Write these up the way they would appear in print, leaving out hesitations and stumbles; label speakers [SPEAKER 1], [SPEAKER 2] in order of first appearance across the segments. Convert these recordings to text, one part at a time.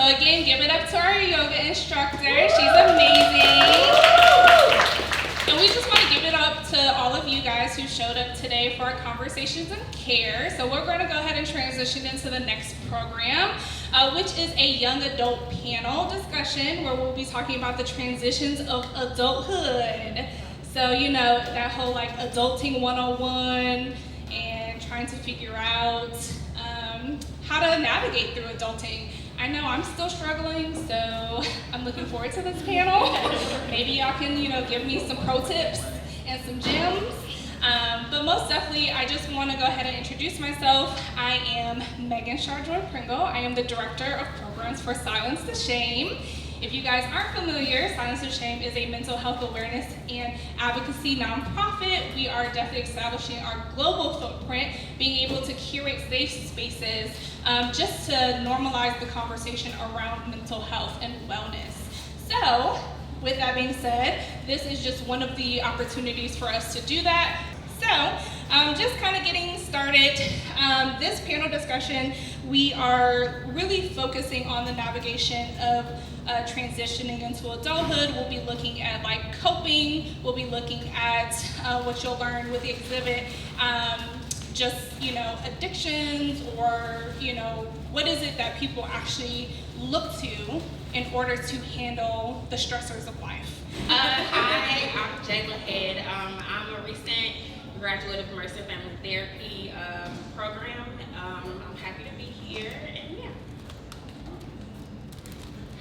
[SPEAKER 1] again, give it up to our yoga instructor. She's amazing. And we just want to give it up to all of you guys who showed up today for our Conversations in Care. So we're going to go ahead and transition into the next program, which is a young adult panel discussion where we'll be talking about the transitions of adulthood. So, you know, that whole like adulting 101 and trying to figure out how to navigate through adulting. I know I'm still struggling, so I'm looking forward to this panel. Maybe y'all can, you know, give me some pro tips and some gems. But most definitely, I just want to go ahead and introduce myself. I am MAEGAN-CHARJOI Pringle. I am the Director of Programs for Silence the Shame. If you guys aren't familiar, Silence the Shame is a mental health awareness and advocacy nonprofit. We are definitely establishing our global footprint, being able to curate safe spaces just to normalize the conversation around mental health and wellness. So, with that being said, this is just one of the opportunities for us to do that. So, just kind of getting started, this panel discussion, we are really focusing on the navigation of transitioning into adulthood. We'll be looking at like coping, we'll be looking at what you'll learn with the exhibit, just, you know, addictions, or, you know, what is it that people actually look to in order to handle the stressors of life.
[SPEAKER 2] Hi, I'm JAYLA. I'm a recent graduate of Mercer Family Therapy program. I'm happy to be here, and yeah.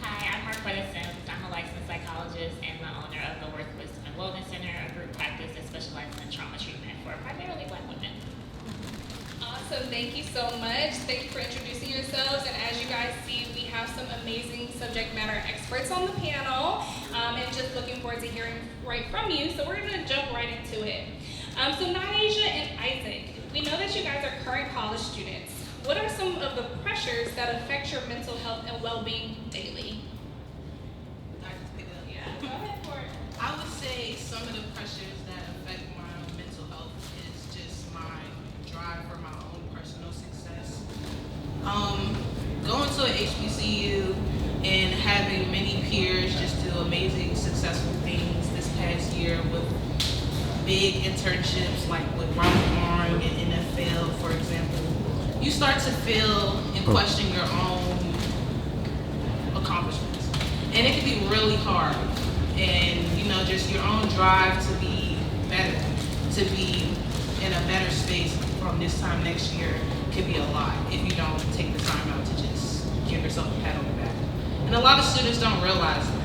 [SPEAKER 3] Hi, I'm Marquetta Sims. I'm a licensed psychologist and the owner of the Worth Wisdom and Wellness Center, a group practice that specializes in trauma treatment for primarily Black women.
[SPEAKER 1] Awesome, thank you so much. Thank you for introducing yourselves. And as you guys see, we have some amazing subject matter experts on the panel, and just looking forward to hearing right from you. So we're gonna jump right into it. So NASIA and Isaac, we know that you guys are current college students. What are some of the pressures that affect your mental health and well-being daily?
[SPEAKER 4] Yeah.
[SPEAKER 1] Go ahead for it.
[SPEAKER 4] I would say some of the pressures that affect my mental health is just my drive for my own personal success. Going to an HBCU and having many peers just do amazing, successful things this past year with big internships like with Robert Warren and NFL, for example, you start to feel and question your own accomplishments. And it can be really hard. And, you know, just your own drive to be better, to be in a better space from this time next year can be a lot if you don't take the time out to just give yourself a pat on the back. And a lot of students don't realize that.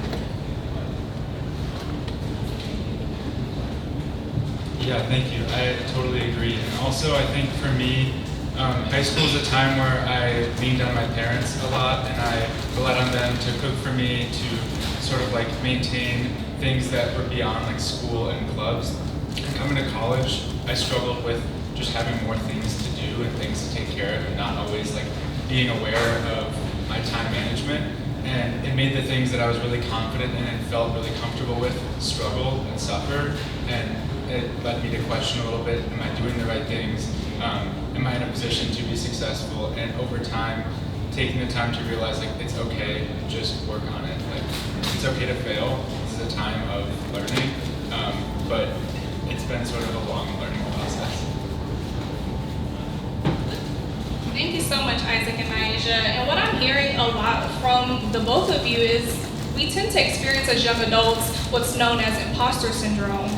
[SPEAKER 5] Yeah, thank you. I totally agree. And also, I think for me, high school is a time where I leaned on my parents a lot, and I relied on them to cook for me, to sort of like maintain things that were beyond like school and clubs. And coming to college, I struggled with just having more things to do and things to take care of, and not always like being aware of my time management. And it made the things that I was really confident in and felt really comfortable with struggle and suffer. And it led me to question a little bit, am I doing the right things? Am I in a position to be successful? And over time, taking the time to realize like it's okay, just work on it. Like it's okay to fail. This is a time of learning, but it's been sort of a long learning process.
[SPEAKER 1] Thank you so much, Isaac and Naisha. And what I'm hearing a lot from the both of you is we tend to experience as young adults what's known as imposter syndrome.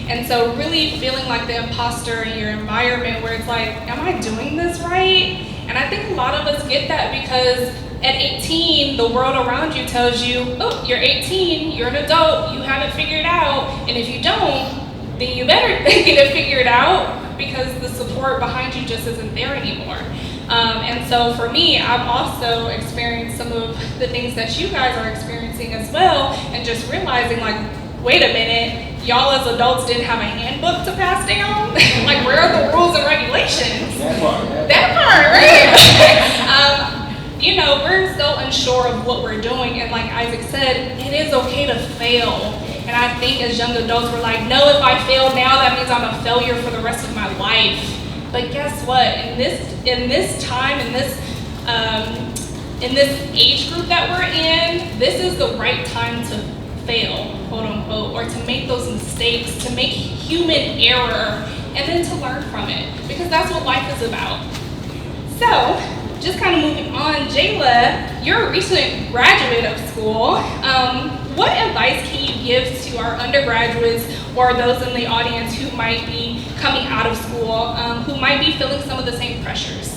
[SPEAKER 1] And so really feeling like the imposter in your environment where it's like, am I doing this right? And I think a lot of us get that because at 18, the world around you tells you, oh, you're 18, you're an adult, you have it figured out. And if you don't, then you better get it figured out because the support behind you just isn't there anymore. And so for me, I've also experienced some of the things that you guys are experiencing as well, and just realizing like, wait a minute, y'all as adults didn't have a handbook to pass down? Like, where are the rules and regulations? That part, right? You know, we're so unsure of what we're doing, and like Isaac said, it is okay to fail. And I think as young adults, we're like, no, if I fail now, that means I'm a failure for the rest of my life. But guess what? In this time, in this in this age group that we're in, this is the right time to fail, quote unquote, or to make those mistakes, to make human error, and then to learn from it, because that's what life is about. So, just kind of moving on, JAYLA, you're a recent graduate of school. What advice can you give to our undergraduates or those in the audience who might be coming out of school, who might be feeling some of the same pressures?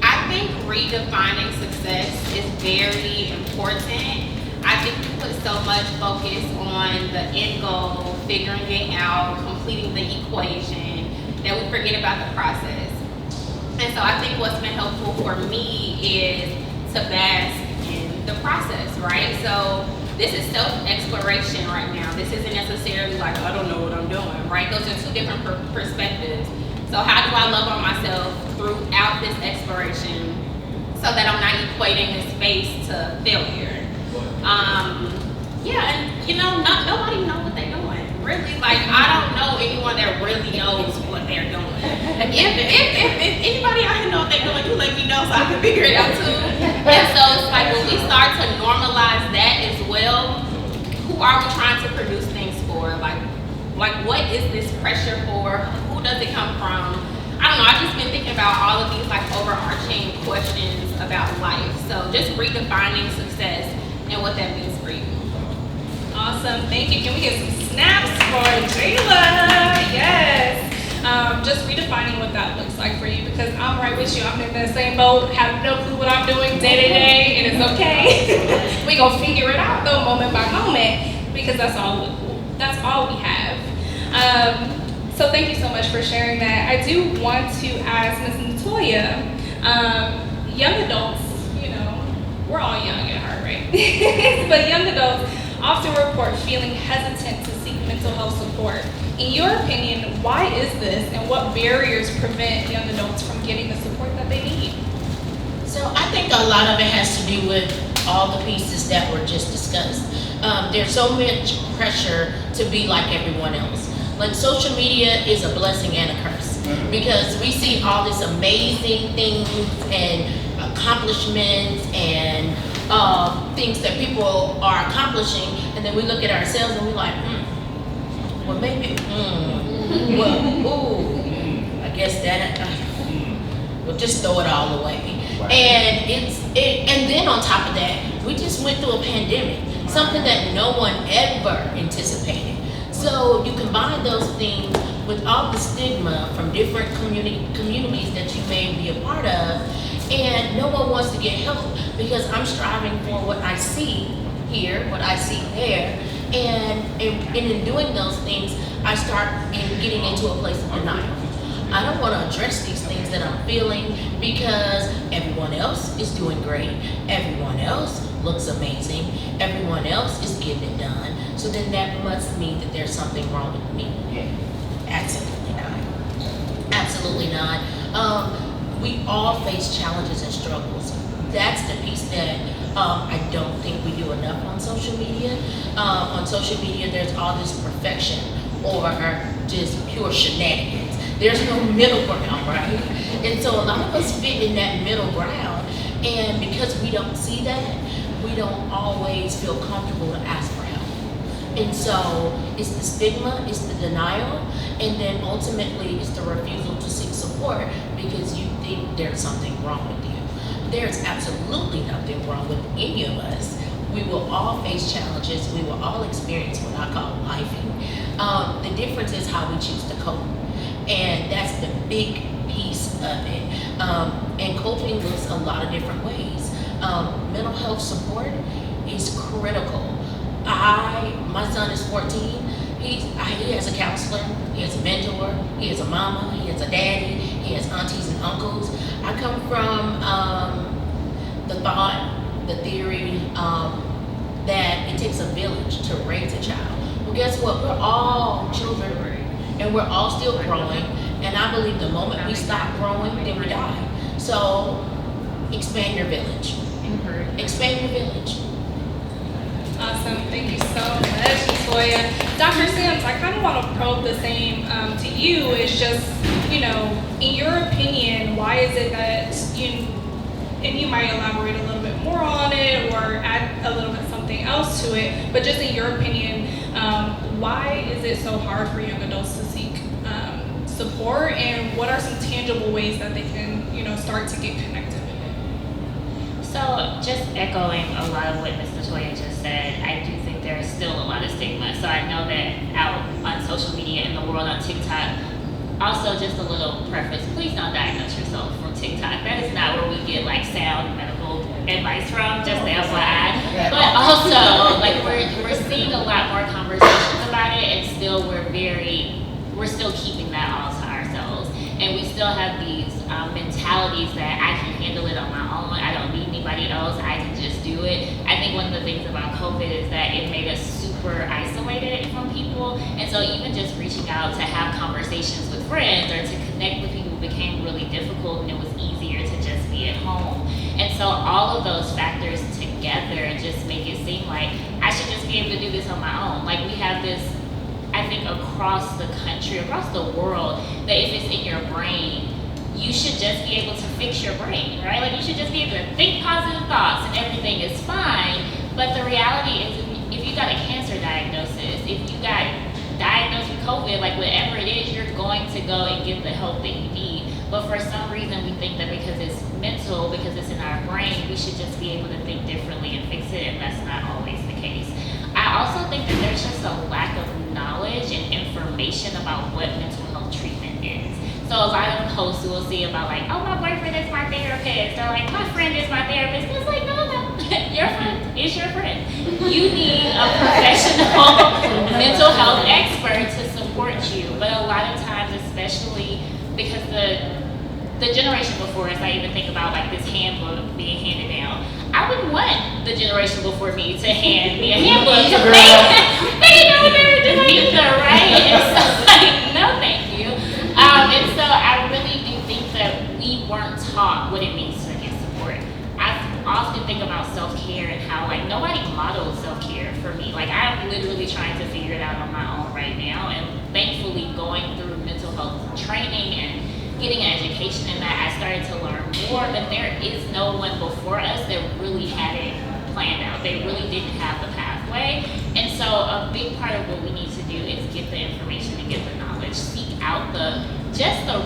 [SPEAKER 2] I think redefining success is very important. I think we put so much focus on the end goal, figuring it out, completing the equation, that we forget about the process. And so I think what's been helpful for me is to bask in the process, right? So this is self-exploration right now. This isn't necessarily like, I don't know what I'm doing, right? Those are two different perspectives. So how do I love on myself throughout this exploration so that I'm not equating this phase to failure? Yeah, and nobody knows what they're doing. Really, like, I don't know anyone that really knows what they're doing. If anybody out here know what they're doing, you let me know so I can figure it out too. And so it's like when we start to normalize that as well, who are we trying to produce things for? Like what is this pressure for? Who does it come from? I don't know, I've just been thinking about all of these like overarching questions about life. So just redefining success and what that means for you.
[SPEAKER 1] Awesome, thank you. Can we get some snaps for JAYLA? Yes. Just redefining what that looks like for you, because I'm right with you. I'm in the same boat, have no clue what I'm doing day to day, and it's okay. We gonna figure it out though, moment by moment, because that's all we have. So thank you so much for sharing that. I do want to ask Ms. NATOYA, young adults, we're all young at heart, right? But young adults often report feeling hesitant to seek mental health support. In your opinion, why is this, and what barriers prevent young adults from getting the support that they need?
[SPEAKER 6] So I think a lot of it has to do with all the pieces that were just discussed. There's so much pressure to be like everyone else. Like, social media is a blessing and a curse, because we see all these amazing things and accomplishments and things that people are accomplishing, and then we look at ourselves and we're like, well, maybe, I guess that, we'll just throw it all away. And and then on top of that, we just went through a pandemic, something that no one ever anticipated. So you combine those things with all the stigma from different communities that you may be a part of, and no one wants to get help because I'm striving for what I see here, what I see there, and in doing those things, I start getting into a place of denial. I don't want to address these things that I'm feeling because everyone else is doing great, everyone else looks amazing, everyone else is getting it done, so then that must mean that there's something wrong with me. Absolutely not. Absolutely not. We all face challenges and struggles. That's the piece that I don't think we do enough on social media. On social media, there's all this perfection or just pure shenanigans. There's no middle ground, right? And so a lot of us fit in that middle ground, and because we don't see that, we don't always feel comfortable to ask for help. And so it's the stigma, it's the denial, and then ultimately it's the refusal to seek support because you think there's something wrong with you. There's absolutely nothing wrong with any of us. We will all face challenges. We will all experience what I call lifing. The difference is how we choose to cope. And that's the big piece of it. And coping looks a lot of different ways. Mental health support is critical. My son is 14. He has a counselor, he has a mentor, he has a mama, he has a daddy, he has aunties and uncles. I come from the theory that it takes a village to raise a child. Well, guess what? We're all children, and we're all still growing. And I believe the moment we stop growing, then we die. So expand your village. Expand your village.
[SPEAKER 1] Awesome, thank you so much, NATOYA. Dr. Sims, I kind of want to probe the same to you. It's just, in your opinion, why is it that and you might elaborate a little bit more on it or add a little bit something else to it, but just in your opinion, why is it so hard for young adults to seek support, and what are some tangible ways that they can, start to get connected?
[SPEAKER 3] So just echoing a lot of what Ms. NATOYA just said, I do think there is still a lot of stigma. So I know that out on social media in the world, on TikTok, also just a little preface, please don't diagnose yourself from TikTok. That is not where we get like sound medical advice from, just the FYI. But also, like we're seeing a lot more conversations about it, and still we're still keeping that all to ourselves. And we still have these mentalities that I can handle it on my own. I don't need anybody else. I can just do it. I think one of the things about COVID is that it made us super isolated from people. And so even just reaching out to have conversations with friends or to connect with people became really difficult, and it was easier to just be at home. And so all of those factors together just make it seem like I should just be able to do this on my own. Like we have this, I think, across the country, across the world, that if it's in your brain, you should just be able to fix your brain, right? Like you should just be able to think positive thoughts and everything is fine. But the reality is, if you got a cancer diagnosis, if you got diagnosed with COVID, like whatever it is, you're going to go and get the help that you need. But for some reason, we think that because it's mental, because it's in our brain, we should just be able to think differently and fix it, and that's not always the case. I also think that there's just a lack of knowledge and information about what mental health treatment is. So a lot of posts we'll see about like, oh, my boyfriend is my therapist, or like, my friend is my therapist. It's like, no, your friend is your friend. You need a professional mental health expert to support you. But a lot of times, especially because the generation before us, I even think about like this handbook being handed down. I wouldn't want the generation before me to hand me a handbook because they didn't know what they were doing either, right? And so, like, no, thank you. And so I really do think that we weren't taught what it means to get support. I often think about self-care and how like nobody modeled self-care for me. Like I'm literally trying to figure it out on my own right now, and thankfully going through mental health training and getting an education in that, I started to learn more, but there is no one before us that really had it planned out. They really didn't have the pathway. And so a big part of what we need to do is get the information and get the knowledge, seek out the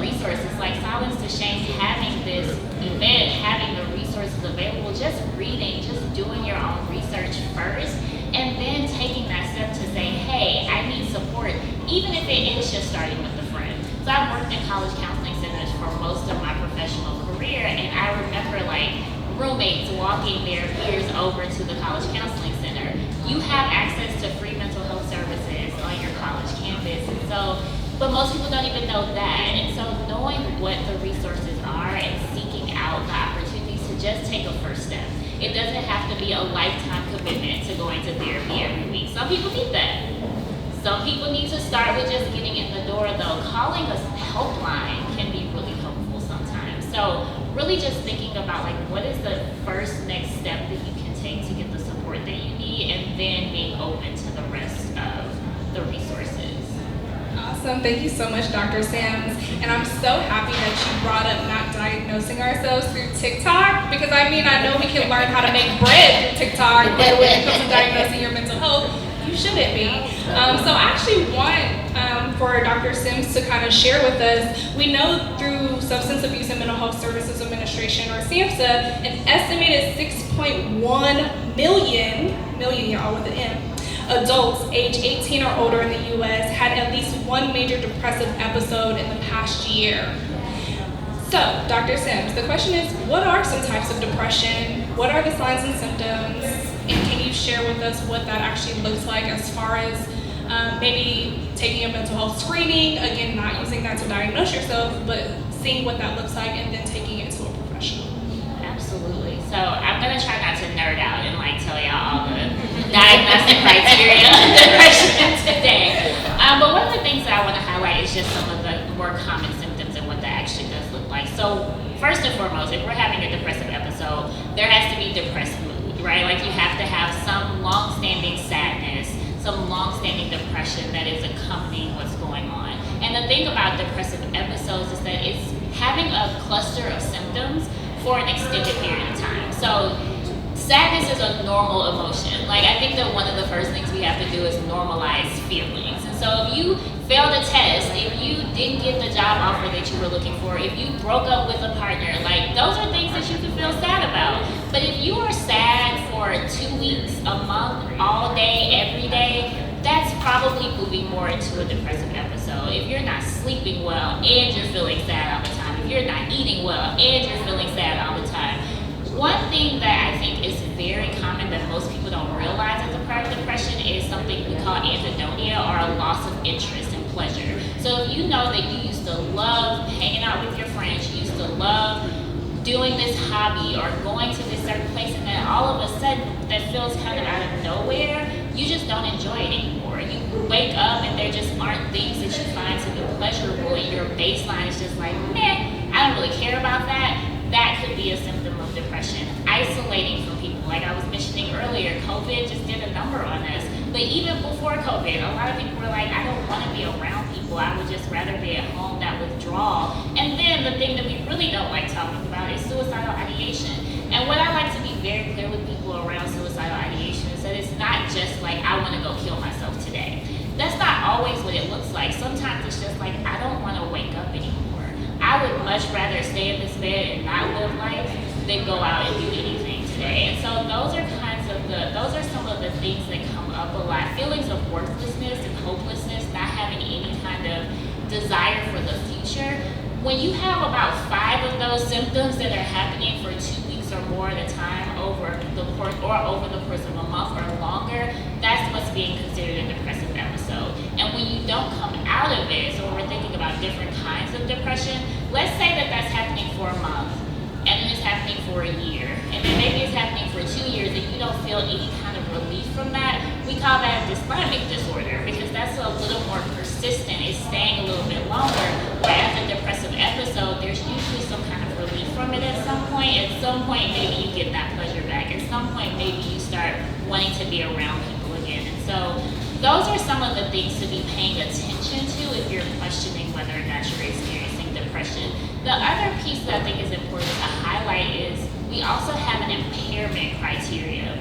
[SPEAKER 3] resources, like Silence to Shame, having this event, having the resources available, just reading, just doing your own research first, and then taking that step to say, hey, I need support, even if it is just starting with a friend. So I've worked in college counseling centers for most of my professional career, and I remember like roommates walking their peers over to the college counseling center. You have access to free mental health services on your college campus, and so, but most people don't even know that. And so knowing what the resources are and seeking out the opportunities to just take a first step. It doesn't have to be a lifetime commitment to going to therapy every week. Some people need that. Some people need to start with just getting in the door, though. Calling a helpline can be really helpful sometimes. So really just thinking about like what is the first next step that you can take to get the support that you need, and then being open to the rest of the resources.
[SPEAKER 1] Awesome. Thank you so much, Dr. Sams. And I'm so happy that you brought up not diagnosing ourselves through TikTok, because I mean, I know we can learn how to make bread through TikTok, but when it comes to diagnosing your mental health, you shouldn't be. So I actually want for Dr. Sims to kind of share with us, we know through Substance Abuse and Mental Health Services Administration, or SAMHSA, an estimated 6.1 million, y'all with an M, adults age 18 or older in the US had at least one major depressive episode in the past year. So, Dr. Sims, the question is, what are some types of depression? What are the signs and symptoms? And can you share with us what that actually looks like as far as maybe taking a mental health screening, again, not using that to diagnose yourself, but seeing what that looks like and then taking it to a professional?
[SPEAKER 3] Absolutely. So I'm going to try not to nerd out and like tell y'all all the diagnostic criteria of depression today. But one of the things that I want to highlight is just some of the more common symptoms and what that actually does look like. So first and foremost, if we're having a depressive episode, there has to be depressed mood, right? Like you have to have some long-standing sadness, some long-standing depression that is accompanying what's going on. And the thing about depressive episodes is that it's having a cluster of symptoms for an extended period of time. So sadness is a normal emotion. Like, I think that one of the first things we have to do is normalize feelings. And so if you failed a test, if you didn't get the job offer that you were looking for, if you broke up with a partner, like, those are things that you can feel sad about. But if you are sad for 2 weeks, a month, all day, every day, that's probably moving more into a depressive episode. If you're not sleeping well and you're feeling sad all the time, if you're not eating well and you're feeling sad all the time. One thing that I think is very common that most people don't realize as a part of depression is something we call anhedonia, or a loss of interest and pleasure. So if you know that you used to love hanging out with your friends, you used to love doing this hobby or going to this certain place, and then all of a sudden that feels kind of out of nowhere, you just don't enjoy it anymore. You wake up and there just aren't things that you find to be pleasurable, and your baseline is just like, meh, I don't really care about that. That could be a symptom of depression. Isolating from people, like I was mentioning earlier, COVID just did a number on us. But even before COVID, a lot of people were like, I don't want to be around people. I would just rather be at home, that withdrawal. And then the thing that we really don't like talking about is suicidal ideation. And what I like to be very clear with people around suicidal ideation is that it's not just like, I want to go kill myself today. That's not always what it looks like. Sometimes it's just like, I don't want to wake up anymore. I would much rather stay in this bed and not live life than go out and do anything today. And so those are some of the things that come up a lot. Feelings of worthlessness and hopelessness, not having any kind of desire for the future. When you have about 5 of those symptoms that are happening for 2 weeks or more at a time over the course of a month or longer, that's what's being considered a depressive episode. And when you don't come out of it, so we're thinking about different kinds of depression, let's say that that's happening for a month, and then it's happening for a year, and then maybe it's happening for 2 years, and you don't feel any kind of relief from that. We call that a dysthymic disorder, because that's a little more persistent. It's staying a little bit longer. Whereas a depressive episode, there's usually some kind of relief from it at some point. At some point, maybe you get that pleasure back. At some point, maybe you start wanting to be around people again. And so those are some of the things to be paying attention to if you're questioning whether or not you're experiencing depression. The other piece that I think is important to highlight is we also have an impairment criteria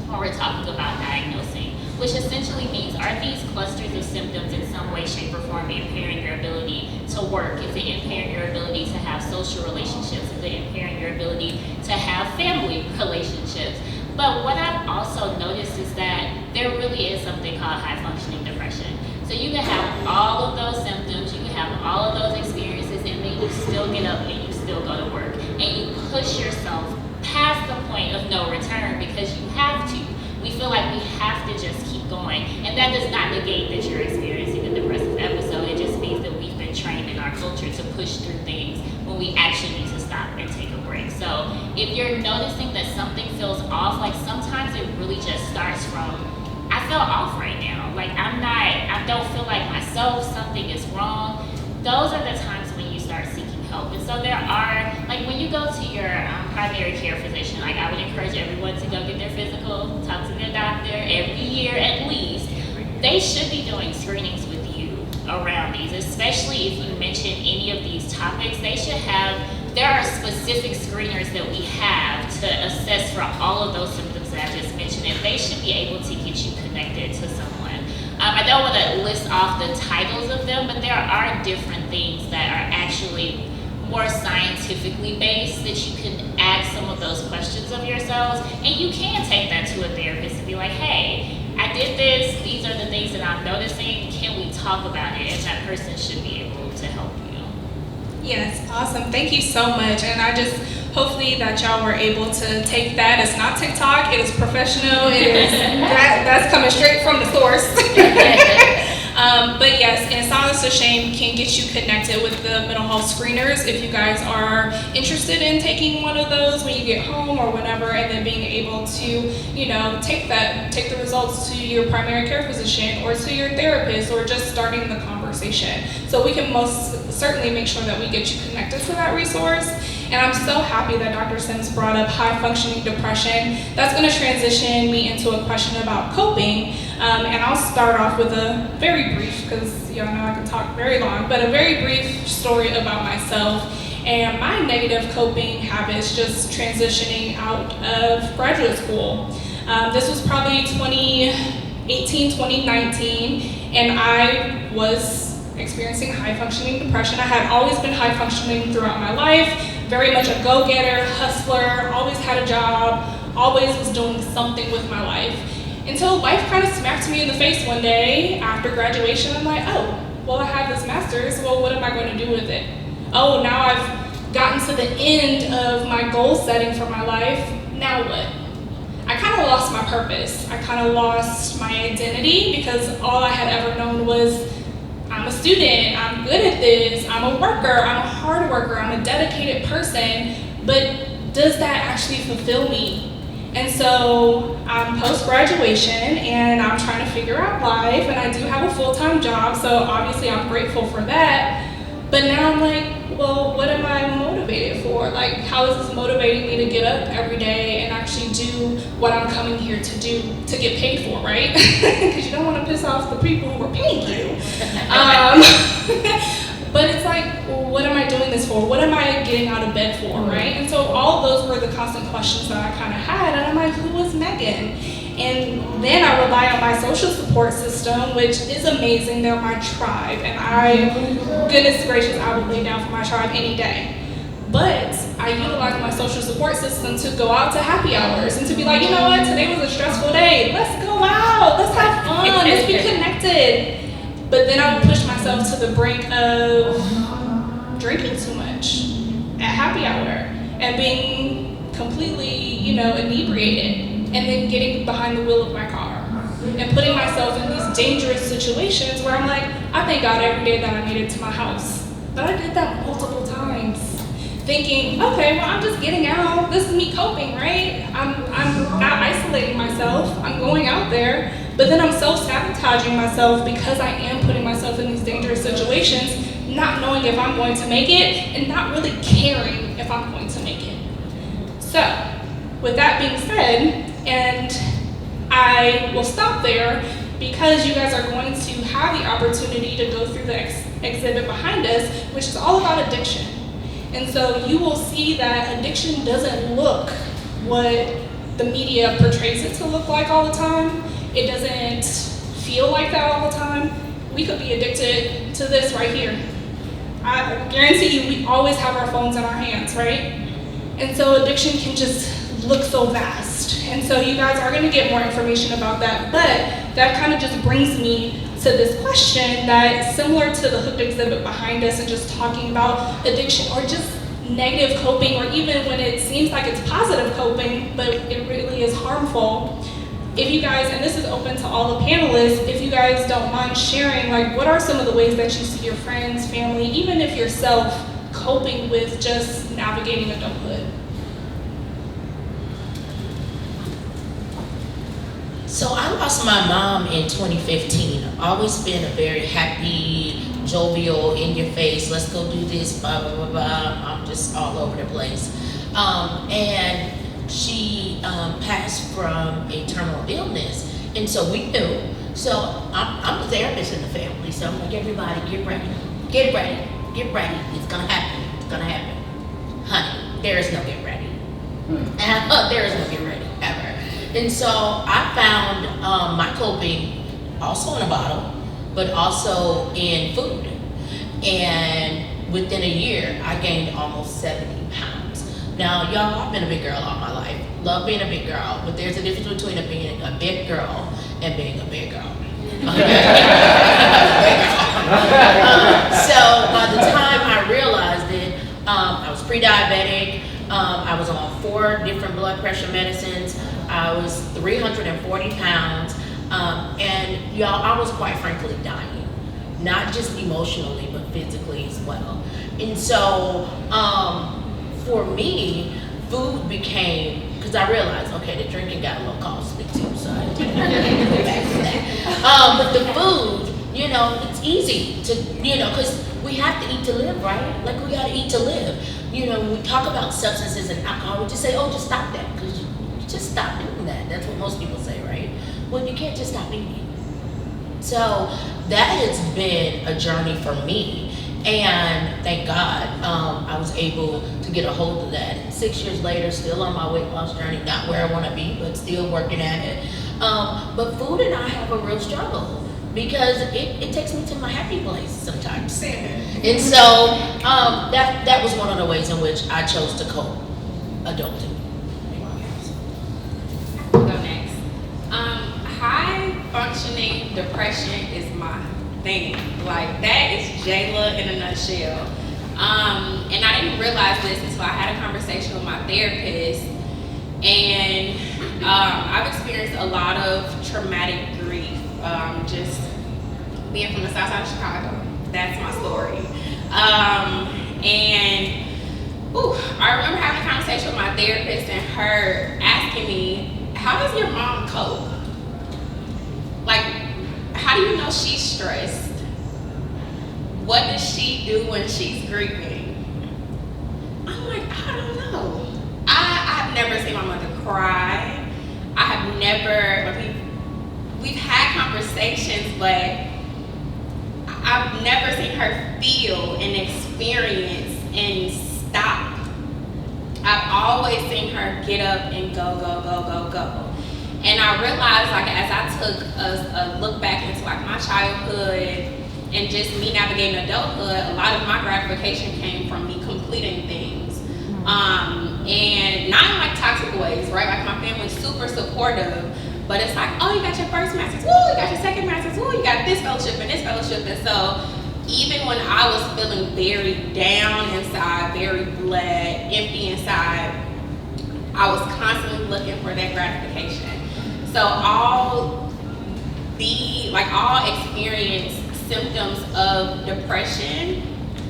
[SPEAKER 3] when we're talking about diagnosing, which essentially means, are these clusters of symptoms in some way, shape, or form impairing your ability to work? Is it impairing your ability to have social relationships? Is it impairing your ability to have family relationships? But what I've also noticed is that there really is something called high-functioning depression. So you can have all of those symptoms, you can have all of those experiences, and then you still get up and you still go to work. And you push yourself past the point of no return because you have to. We feel like we have to just keep going. And that does not negate that you're experiencing a depressive episode. It just means that we've been trained in our culture to push through things when we actually need to stop and take a break. So if you're noticing that something feels off, like sometimes it really just starts from, I feel off right now. Like I don't feel like myself, something is wrong. Those are the times when you start seeking help. And so there are, like when you go to your primary care physician, like I would encourage everyone to go get their physical, talk to their doctor every year at least. They should be doing screenings with you around these, especially if you mention any of these topics. They should have, there are specific screeners that we have to assess for all of those symptoms that I just mentioned, and they should be able to get you connected to someone. I don't want to list off the titles of them, but there are different things that are actually more scientifically based that you can ask some of those questions of yourselves, and you can take that to a therapist and be like, hey, I did this, these are the things that I'm noticing, can we talk about it? And that person should be able to help you.
[SPEAKER 1] Yes, awesome. Thank you so much. And I just, hopefully that y'all were able to take that. It's not TikTok, it is professional, it is, that's coming straight from the source. But yes, and Silence to Shame can get you connected with the mental health screeners if you guys are interested in taking one of those when you get home or whenever, and then being able to, you know, take the results to your primary care physician or to your therapist, or just starting the conversation. So we can most certainly make sure that we get you connected to that resource. And I'm so happy that Dr. Sims brought up high-functioning depression. That's going to transition me into a question about coping. And I'll start off with a very brief, because y'all know I can talk very long, but a very brief story about myself. and my negative coping habits just transitioning out of graduate school. This was probably 2018, 2019, and I was experiencing high functioning depression. I had always been high functioning throughout my life, very much a go-getter, hustler, always had a job, always was doing something with my life. Until life kind of smacked me in the face one day after graduation. I'm like, oh, well, I have this master's, well, what am I going to do with it? Oh, now I've gotten to the end of my goal setting for my life, now what? I kind of lost my purpose. I kind of lost my identity because all I had ever known was I'm a student, I'm good at this, I'm a worker, I'm a hard worker, I'm a dedicated person, but does that actually fulfill me? And so I'm post-graduation and I'm trying to figure out life, and I do have a full-time job, so obviously I'm grateful for that. But now I'm like, well, what am I motivated for? Like, how is this motivating me to get up every day and actually do what I'm coming here to do, to get paid for, right? Because you don't want to piss off the people who are paying you. But it's like, well, what am I doing this for? What am I getting out of bed for, right? And so all of those were the constant questions that I kind of had, and I'm like, who was Megan? And then I rely on my social support system, which is amazing. They're my tribe, and goodness gracious, I would lay down for my tribe any day. But I utilize my social support system to go out to happy hours and to be like, you know what, today was a stressful day. Let's go out, let's have fun, let's be connected. But then I would push myself to the brink of drinking too much at happy hour and being completely, inebriated, and then getting behind the wheel of my car and putting myself in these dangerous situations where I'm like, I thank God every day that I made it to my house. But I did that multiple times, thinking, okay, well, I'm just getting out. This is me coping, right? I'm not isolating myself. I'm going out there. But then I'm self-sabotaging myself because I am putting myself in these dangerous situations, not knowing if I'm going to make it and not really caring if I'm going to make it. So, with that being said, and I will stop there because you guys are going to have the opportunity to go through the exhibit behind us, which is all about addiction. And so you will see that addiction doesn't look what the media portrays it to look like all the time. It doesn't feel like that all the time. We could be addicted to this right here. I guarantee you, we always have our phones in our hands, right? And so addiction can just look so vast. And so you guys are gonna get more information about that, but that kind of just brings me to this question that's similar to the hooked exhibit behind us and just talking about addiction or just negative coping, or even when it seems like it's positive coping, but it really is harmful. If you guys, and this is open to all the panelists, if you guys don't mind sharing, like, what are some of the ways that you see your friends, family, even if yourself, coping with just navigating adulthood?
[SPEAKER 6] So I lost my mom in 2015. Always been a very happy, jovial, in your face, let's go do this, blah, blah, blah, blah. I'm just all over the place. And she passed from a terminal illness, and so we knew. So I'm the therapist in the family, so I'm like, everybody get ready, get ready, get ready. It's gonna happen, it's gonna happen. Honey, there is no get ready. There is no get ready, ever. And so I found my coping also in a bottle, but also in food. And within a year, I gained almost 70 pounds. Now, y'all, I've been a big girl all my life. Love being a big girl, but there's a difference between being a big girl and being a big girl. So by the time I realized it, I was pre-diabetic. I was on 4 different blood pressure medicines. I was 340 pounds. And y'all, I was quite frankly dying. Not just emotionally, but physically as well. And so, for me, food became, because I realized, okay, the drinking got a little costly too, so I had to go back to that. But the food, it's easy to, because we have to eat to live, right? Like, we gotta eat to live. When we talk about substances and alcohol, we just say, oh, just stop that, because you just stop doing that. That's what most people say, right? Well, you can't just stop eating. So that has been a journey for me. And thank God, I was able to get a hold of that. And 6 years later, still on my weight loss journey, not where I want to be, but still working at it. But food and I have a real struggle because it takes me to my happy place sometimes. And so that was one of the ways in which I chose to cope adulthood.
[SPEAKER 2] Go next. High functioning depression is my thing. Like, that is JAYLA in a nutshell. And I didn't realize this until I had a conversation with my therapist. And I've experienced a lot of traumatic grief. Just being from the south side of Chicago, that's my story. I remember having a conversation with my therapist and her asking me, how does your mom cope? Like, how do you know she's stressed? What does she do when she's grieving? I'm like, I don't know. I've never seen my mother cry. I have never, we've had conversations, but I've never seen her feel and experience and stop. I've always seen her get up and go, go, go, go, go. And I realized, like, as I took a look back into like my childhood and just me navigating adulthood, a lot of my gratification came from me completing things. And not in like toxic ways, right? Like, my family's super supportive, but it's like, oh, you got your first master's, woo, you got your second master's, woo, you got this fellowship and this fellowship. And so even when I was feeling very down inside, very bled, empty inside, I was constantly looking for that gratification. So all experience symptoms of depression,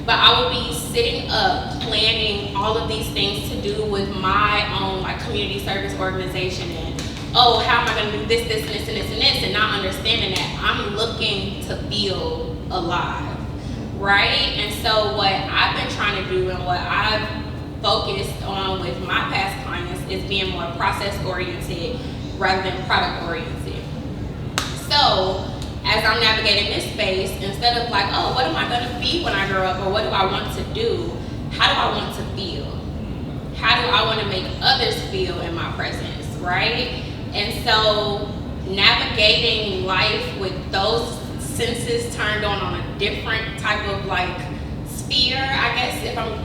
[SPEAKER 2] but I would be sitting up planning all of these things to do with my own like community service organization and, oh, how am I gonna do this, this, and this, and this, and this, and not understanding that I'm looking to feel alive, right? And so what I've been trying to do and what I've focused on with my past clients is being more process-oriented rather than product-oriented. So as I'm navigating this space, instead of like, oh, what am I gonna be when I grow up, or what do I want to do, how do I want to feel? How do I want to make others feel in my presence, right? And so navigating life with those senses turned on a different type of like sphere, I guess, if I'm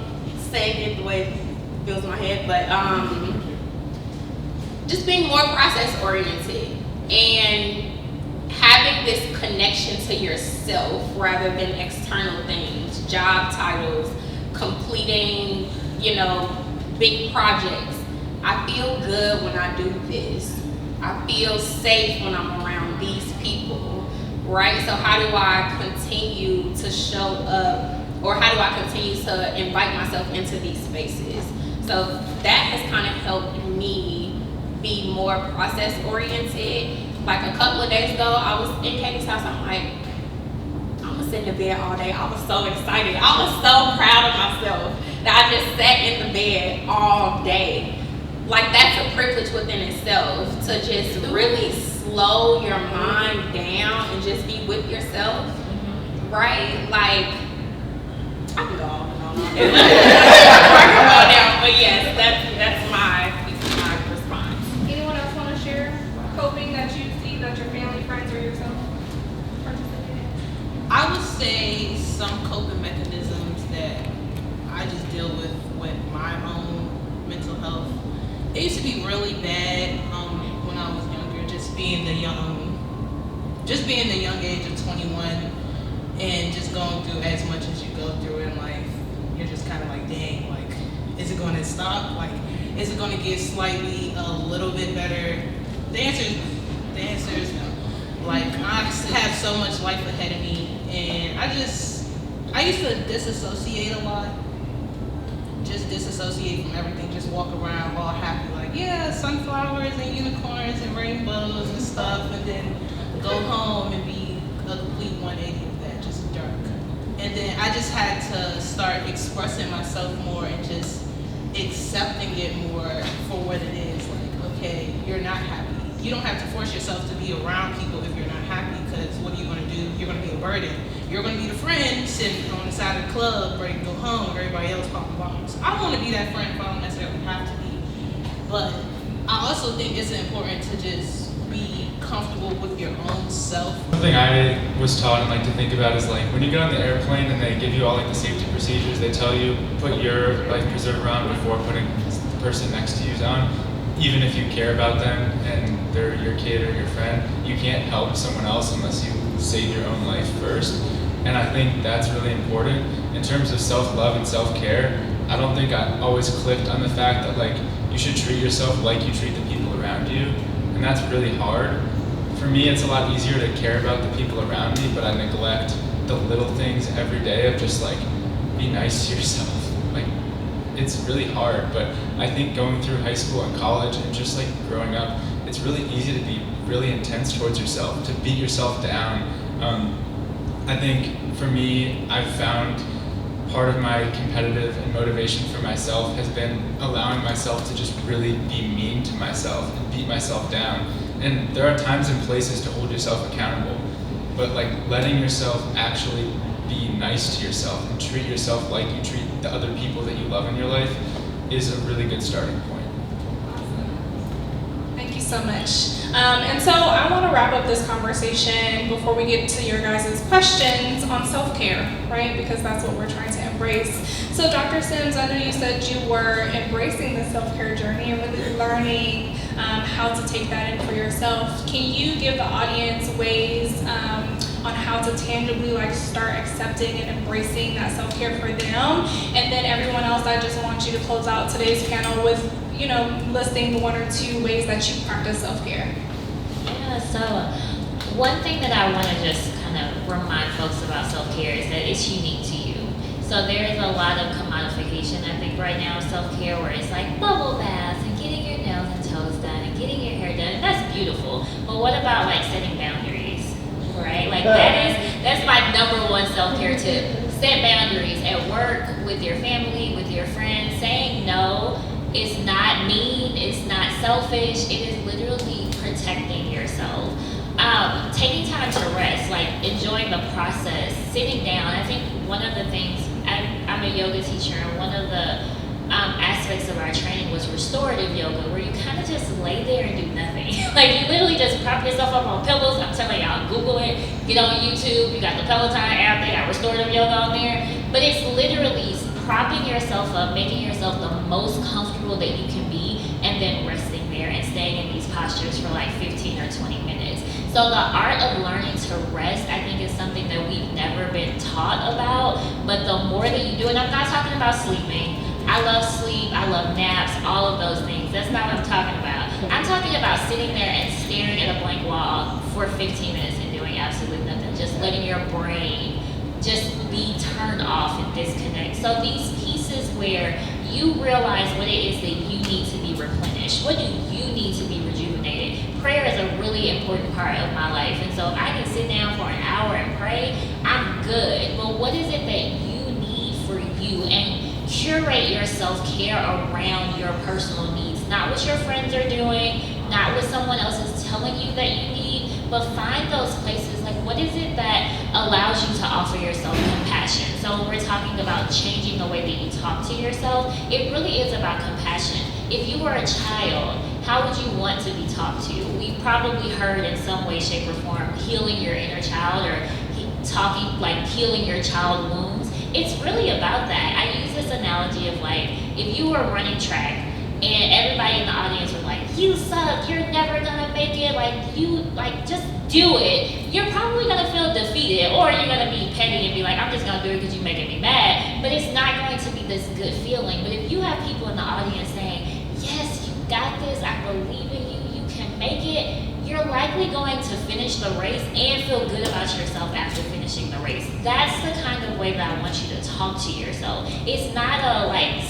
[SPEAKER 2] saying it the way it feels in my head, but just being more process oriented and having this connection to yourself rather than external things, job titles, completing, big projects. I feel good when I do this. I feel safe when I'm around these people, right? So how do I continue to show up, or how do I continue to invite myself into these spaces? So that has kind of helped me be more process oriented. Like a couple of days ago, I was in Katie's house. I'm like, I'm gonna sit in the bed all day. I was so excited. I was so proud of myself that I just sat in the bed all day. Like, that's a privilege within itself, to just really slow your mind down and just be with yourself, right? Like, I can go on and on. I can go down, but yes, that's my response.
[SPEAKER 1] Anyone else want to share coping that you see that your family, friends, or yourself participate in?
[SPEAKER 4] I would say some coping mechanisms that I just deal with my own mental health. It used to be really bad when I was younger, just being the young age of 21 and just going through as much as you go through in life. You're just kind of like, dang, like, is it going to stop? Like, is it going to get slightly a little bit better? The answer is no. Like, I have so much life ahead of me, and I used to disassociate a lot. Just disassociate from everything, just walk around all happy, like, yeah, sunflowers and unicorns and rainbows and stuff, and then go home and be a complete 180 of that, just dark. And then I just had to start expressing myself more and just accepting it more for what it is. Like, okay, you're not happy. You don't have to force yourself to be around people if you're not happy, because what are you going to do? You're going to be a burden. you're gonna be the friend sitting on the side of the club ready to go home and everybody else popping bottles. I don't wanna be that friend if I don't necessarily have to be. But I also think it's important to just be comfortable with your own self.
[SPEAKER 5] Something I was taught and like to think about is like when you get on the airplane and they give you all like the safety procedures, they tell you put your life preserver on before putting the person next to you's on. Even if you care about them and they're your kid or your friend, you can't help someone else unless you save your own life first. And I think that's really important. In terms of self-love and self-care, I don't think I always clicked on the fact that like you should treat yourself like you treat the people around you. And that's really hard. For me, it's a lot easier to care about the people around me, but I neglect the little things every day of just like, be nice to yourself. Like, it's really hard, but I think going through high school and college and just like growing up, it's really easy to be really intense towards yourself, to beat yourself down. I think for me, I've found part of my competitive and motivation for myself has been allowing myself to just really be mean to myself and beat myself down. And there are times and places to hold yourself accountable, but like letting yourself actually be nice to yourself and treat yourself like you treat the other people that you love in your life is a really good starting point.
[SPEAKER 1] Thank you so much. And so I want to wrap up this conversation before we get to your guys' questions on self-care, right? Because that's what we're trying to embrace. So Dr. Sims, I know you said you were embracing the self-care journey and really learning how to take that in for yourself. Can you give the audience ways on how to tangibly like start accepting and embracing that self-care for them? And then everyone else, I just want you to close out today's panel with, you know, listing 1 or 2 ways that you practice self-care.
[SPEAKER 3] Yeah, so one thing that I want to just kind of remind folks about self-care is that it's unique to you. So there's a lot of commodification, I think, right now of self-care where it's like bubble baths and getting your nails and toes done and getting your hair done. And that's beautiful. But what about like setting boundaries, right? Like that's my #1 self-care tip. Set boundaries at work, with your family, with your friends. Saying no is not mean, it's not selfish, it is literally protecting yourself. Taking time to rest, like enjoying the process, sitting down. I think one of the things, I'm a yoga teacher, and one of the aspects of our training was restorative yoga, where you kind of just lay there and do nothing. Like you literally just prop yourself up on pillows. I'm telling y'all, Google it, get on YouTube, you got the Peloton app, they got restorative yoga on there. But it's literally propping yourself up, making yourself the most comfortable that you can be, and then resting there and staying in these postures for like 15 or 20 minutes. So the art of learning to rest, I think, is something that we've never been taught about, but the more that you do it, I'm not talking about sleeping. I love sleep, I love naps, all of those things. That's not what I'm talking about. I'm talking about sitting there and staring at a blank wall for 15 minutes and doing absolutely nothing, just letting your brain just be turned off and disconnect. So these pieces where you realize what it is that you need to be replenished, what do you need to be rejuvenated. Prayer is a really important part of my life, and so if I can sit down for an hour and pray, I'm good. But what is it that you need for you? And curate your self-care around your personal needs, not what your friends are doing, not what someone else is telling you that you need, but find those places, like what is it that allows you to offer yourself compassion? So when we're talking about changing the way that you talk to yourself, it really is about compassion. If you were a child, how would you want to be talked to? We probably heard in some way, shape, or form, healing your inner child, or talking like healing your child wounds. It's really about that. I use this analogy of like, if you were running track and everybody in the audience was like, you suck, you're never gonna make it, like you, like just do it, you're probably gonna feel defeated, or you're gonna be petty and be like, I'm just gonna do it because you're making me mad, but it's not going to be this good feeling. But if you have people in the audience saying, yes, you got this, I believe in you, you can make it, you're likely going to finish the race and feel good about yourself after finishing the race. That's the kind of way that I want you to talk to yourself. It's not a like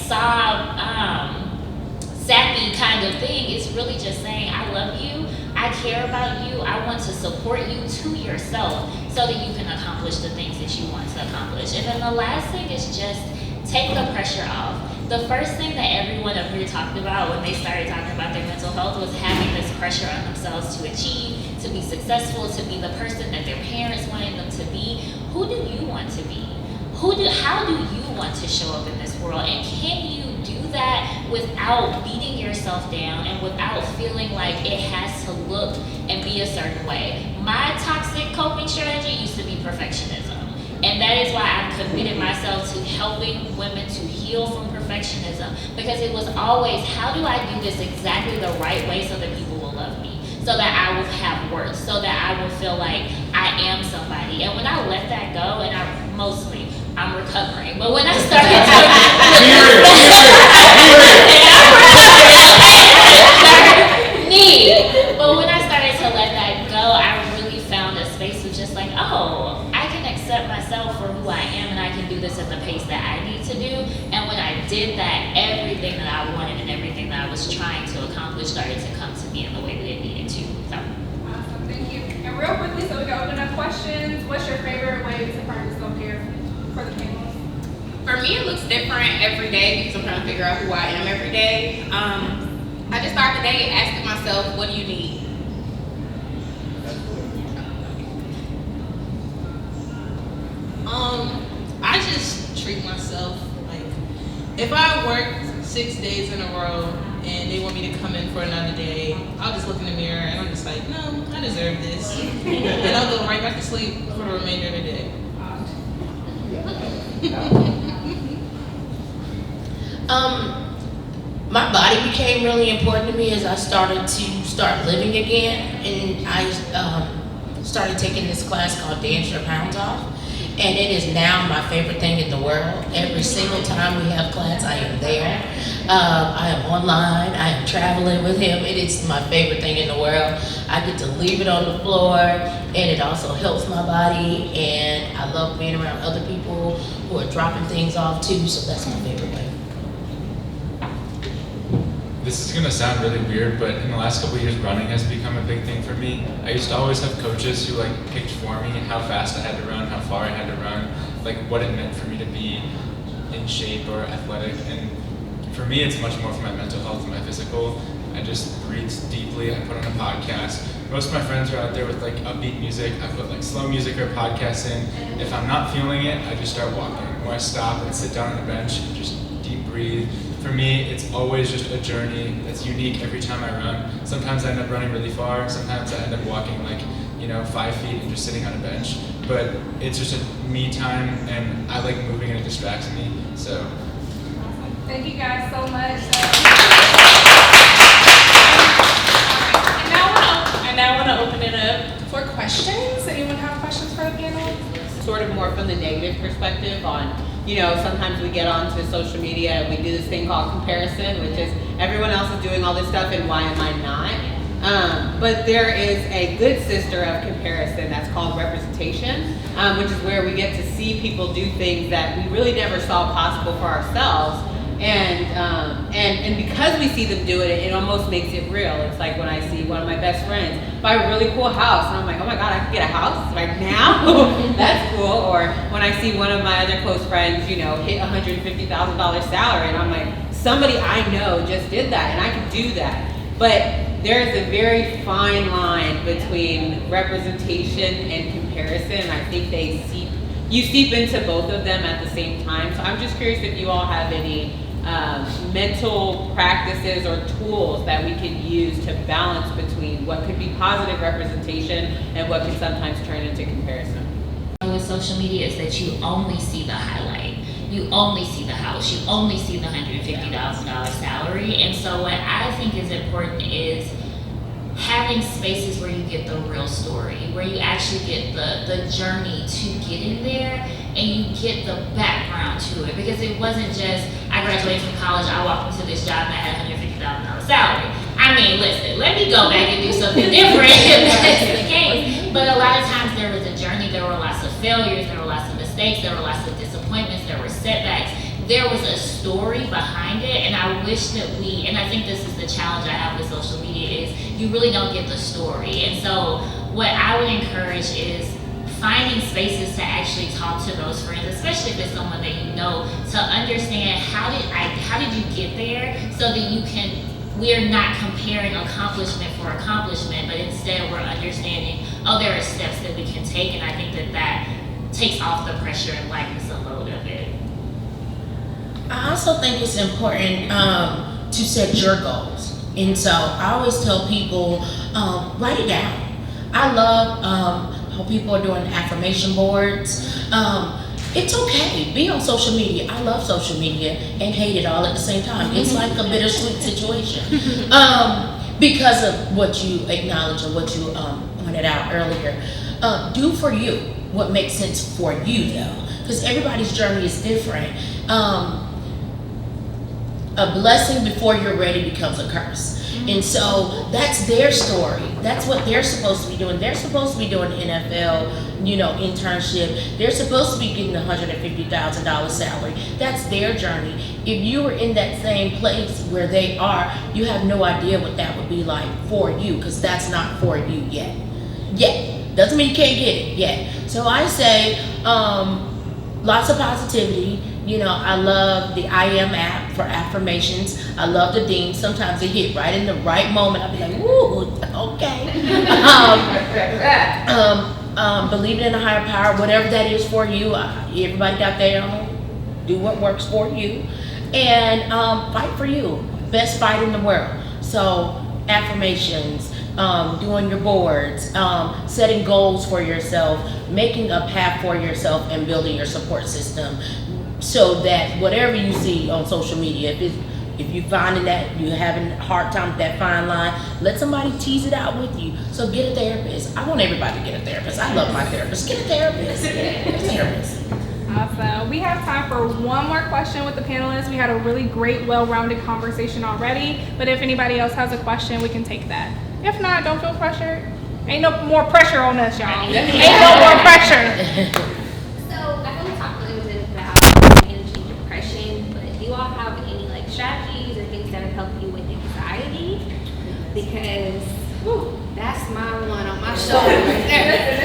[SPEAKER 3] sappy kind of thing. It's really just saying, I love you, I care about you, I want to support you to yourself so that you can accomplish the things that you want to accomplish. And then the last thing is just take the pressure off. the first thing that everyone up here talked about when they started talking about their mental health was having this pressure on themselves to achieve, to be successful, to be the person that their parents wanted them to be. Who do you want to be? How do you want to show up in this world? And can you do that without beating yourself down and without feeling like it has to look and be a certain way? My toxic coping strategy used to be perfectionism. And that is why I've committed myself to helping women to heal from perfectionism, because it was always, how do I do this exactly the right way so that people will love me, so that I will have worth, so that I will feel like I am somebody. And when I let that go, and I'm recovering, but when I started but when I started to let that go, I really found a space of just like, oh, I can accept myself for who I am, and I can do this at the pace that I need to do. And when I did that, everything that I wanted and everything that I was trying to accomplish started to come to me in the way that it needed to. So.
[SPEAKER 1] Awesome, thank you. And real quickly, so we can open up questions. What's your favorite way to practice self-care for the panelists?
[SPEAKER 2] For me, it looks different every day because I'm trying to figure out who I am every day. I just start the day asking myself, what do you need?
[SPEAKER 4] I just treat myself like, if I work 6 days in a row and they want me to come in for another day, I'll just look in the mirror and I'm just like, no, I deserve this. And I'll go right back to sleep for the remainder of the day.
[SPEAKER 6] My body became really important to me as I started to living again, and I started taking this class called Dance Your Pounds Off, and it is now my favorite thing in the world. Every single time we have class, I am there. I am online, I am traveling with him. It is my favorite thing in the world. I get to leave it on the floor, and it also helps my body, and I love being around other people who are dropping things off too, so that's my favorite way.
[SPEAKER 5] This is gonna sound really weird, but in the last couple of years, running has become a big thing for me. I used to always have coaches who picked for me how fast I had to run, how far I had to run, what it meant for me to be in shape or athletic. And for me, it's much more for my mental health and my physical. I just breathe deeply. I put on a podcast. Most of my friends are out there with upbeat music. I put slow music or podcasts in. If I'm not feeling it, I just start walking, or I stop and sit down on the bench and just deep breathe. For me, it's always just a journey that's unique every time I run. Sometimes I end up running really far. Sometimes I end up walking 5 feet and just sitting on a bench. But it's just a me time, and I like moving and it distracts me. So.
[SPEAKER 1] Awesome. Thank you guys so much. And now I want to open it up for questions. Anyone have questions for the panel?
[SPEAKER 7] Sort of more from the negative perspective on, sometimes we get onto social media and we do this thing called comparison, which is everyone else is doing all this stuff and why am I not? But there is a good sister of comparison that's called representation, which is where we get to see people do things that we really never saw possible for ourselves. And because we see them do it, it almost makes it real. It's like when I see one of my best friends buy a really cool house, and I'm like, oh my God, I can get a house right now? That's cool. Or when I see one of my other close friends, hit $150,000 salary, and I'm like, somebody I know just did that, and I can do that. But there's a very fine line between representation and comparison. I think you seep into both of them at the same time. So I'm just curious if you all have any mental practices or tools that we can use to balance between what could be positive representation and what can sometimes turn into comparison.
[SPEAKER 3] With social media is that you only see the highlight. You only see the house. You only see the $150,000 salary. And so what I think is important is having spaces where you get the real story, where you actually get the journey to getting there, and you get the background to it. Because it wasn't just, I graduated from college, I walked into this job and I had $150,000 salary. I mean, listen, let me go back and do something different if that's the case. But a lot of times there was a journey, there were lots of failures, there were lots of mistakes, there were lots of disappointments, there were setbacks. There was a story behind it, and I wish that and I think this is the challenge I have with social media, is you really don't get the story. And so what I would encourage is finding spaces to actually talk to those friends, especially if it's someone that you know, to understand how did you get there, so that we're not comparing accomplishment for accomplishment, but instead we're understanding, oh, there are steps that we can take, and I think that takes off the pressure and lightens the load of it.
[SPEAKER 6] I also think it's important to set your goals. And so I always tell people, write it down. I love how people are doing affirmation boards. It's okay, be on social media. I love social media and hate it all at the same time. It's like a bittersweet situation. Because of what you acknowledged or what you pointed out earlier. Do for you what makes sense for you though, because everybody's journey is different. A blessing before you're ready becomes a curse. And so that's their story. That's what they're supposed to be doing. They're supposed to be doing NFL, internship. They're supposed to be getting a $150,000 salary. That's their journey. If you were in that same place where they are, you have no idea what that would be like for you, because that's not for you yet. Yet. Doesn't mean you can't get it yet. So I say, lots of positivity. I love the I Am app for affirmations. I love the ding. Sometimes they hit right in the right moment. I'll be like, ooh, okay. Believing in a higher power, whatever that is for you. Everybody got their own. Do what works for you. And fight for you. Best fight in the world. So affirmations, doing your boards, setting goals for yourself, making a path for yourself, and building your support system. So that whatever you see on social media, if you're finding that you're having a hard time with that fine line, let somebody tease it out with you. So get a therapist. I want everybody to get a therapist. I love my therapist. Get a therapist. Get a therapist.
[SPEAKER 1] Awesome. We have time for one more question with the panelists. We had a really great, well-rounded conversation already, but if anybody else has a question, we can take that. If not, don't feel pressured. Ain't no more pressure on us, y'all. Ain't no more pressure.
[SPEAKER 8] Do you all have any strategies or things that have helped you with anxiety? Because that's my one on my shoulder.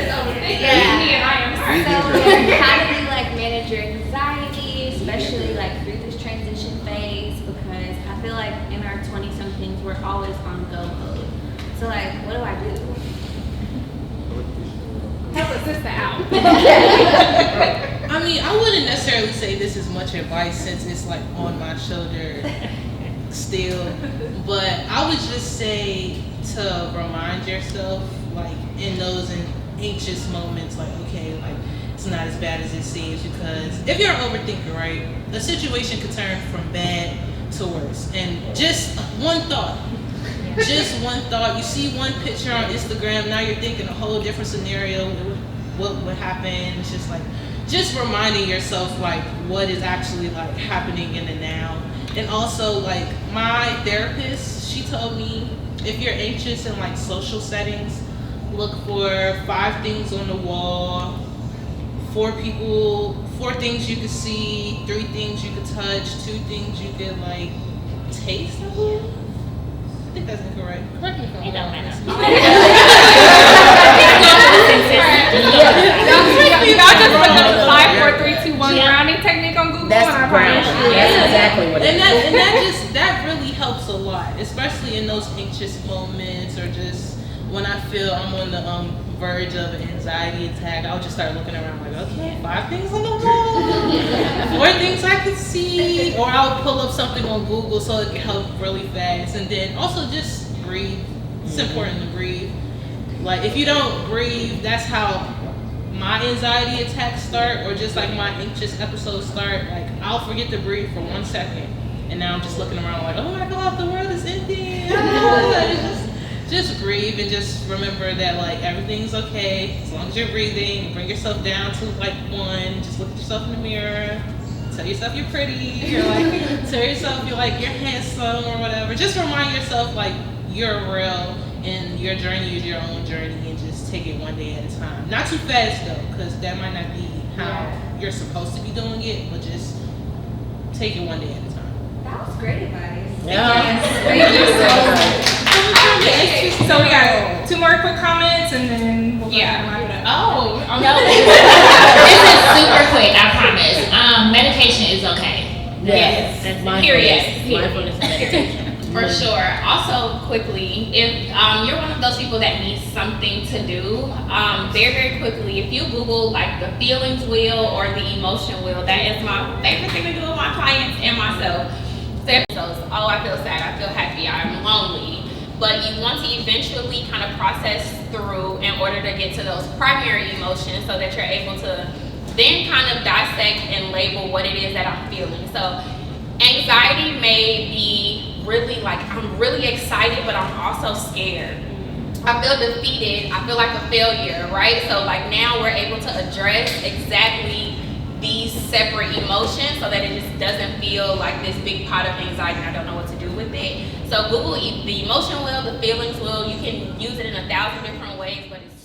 [SPEAKER 8] So how do you manage your anxiety, especially through this transition phase? Because I feel like in our 20-somethings we're always on go mode. So what do I do?
[SPEAKER 1] Help a sister out.
[SPEAKER 4] I mean, I wouldn't necessarily say this is much advice since it's on my shoulder still, but I would just say to remind yourself, in those anxious moments, okay, it's not as bad as it seems, because if you're an overthinker, right, the situation could turn from bad to worse. And just one thought, you see one picture on Instagram, now you're thinking a whole different scenario, what would happen. It's just reminding yourself what is actually happening in the now. And also my therapist, she told me if you're anxious in social look for 5 things on the wall, 4 things you could see, 3 things you could touch, 2 things you could taste. I think that's incorrect. Correct me if I'm wrong.
[SPEAKER 1] Y'all just look up the 5, 4, 3, 2, 1 grounding technique on Google.
[SPEAKER 6] That's grounding. That's exactly what it is.
[SPEAKER 4] That really helps a lot, especially in those anxious moments, or just when I feel I'm on the verge of an anxiety attack. I'll just start looking around okay, 5 things on the wall, 4 things I can see, or I'll pull up something on Google so it can help really fast. And then also just breathe. It's important to breathe. If you don't breathe, that's how my anxiety attacks start, or just my anxious episodes start. I'll forget to breathe for 1 second, and now I'm just looking around oh my God, the world is ending. Just breathe and just remember that everything's okay as long as you're breathing. Bring yourself down to 1. Just look at yourself in the mirror. Tell yourself you're pretty. Or tell yourself you're handsome or whatever. Just remind yourself you're real and your journey is your own journey, and just take it 1 day at a time. Not too fast though, because that might not be how you're supposed to be doing it. But just take it 1 day at a time.
[SPEAKER 8] That was great advice.
[SPEAKER 6] Yeah.
[SPEAKER 1] Thank you so much. So we got 2 more quick comments, and then we'll go ahead and wrap it up.
[SPEAKER 3] No, this is super quick, I promise. Medication is okay.
[SPEAKER 6] Yes.
[SPEAKER 3] That's
[SPEAKER 6] Mindfulness.
[SPEAKER 3] period.
[SPEAKER 6] Mindfulness meditation.
[SPEAKER 2] For sure. Also, quickly, if you're one of those people that needs something to do, very, very quickly, if you Google like the feelings wheel or the emotion wheel, that is my favorite thing to do with my clients and myself. So, oh, I feel sad, I feel happy, I'm lonely. But you want to eventually kind of process through in order to get to those primary emotions so that you're able to then kind of dissect and label what it is that I'm feeling. So anxiety may be really like, I'm really excited, but I'm also scared. I feel defeated, I feel like a failure, right? So like now we're able to address exactly these separate emotions so that it just doesn't feel like this big pot of anxiety and I don't know what to do with it. So Google the emotion wheel, the feelings wheel, you can use it in 1,000 different ways, but it's